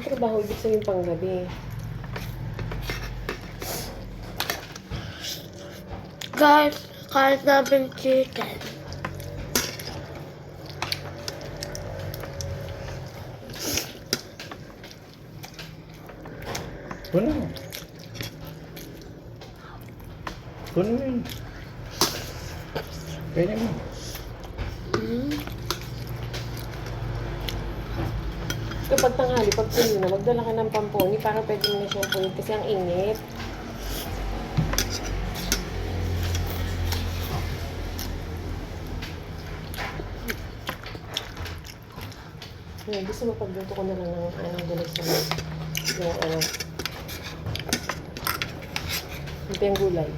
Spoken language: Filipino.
trabaho, ibig sabihin pang gabi. Guys, kahit namin chicken. Kunin mo. Kunin mo yun. Pwede mo. Kapag tanghali, pag puno na, magdala ka ng pamponi para pwede mo na siyang punin kasi ang init. Ngayon, gusto mo pagluto ko na lang ng gulay sa yung ito yung gulay.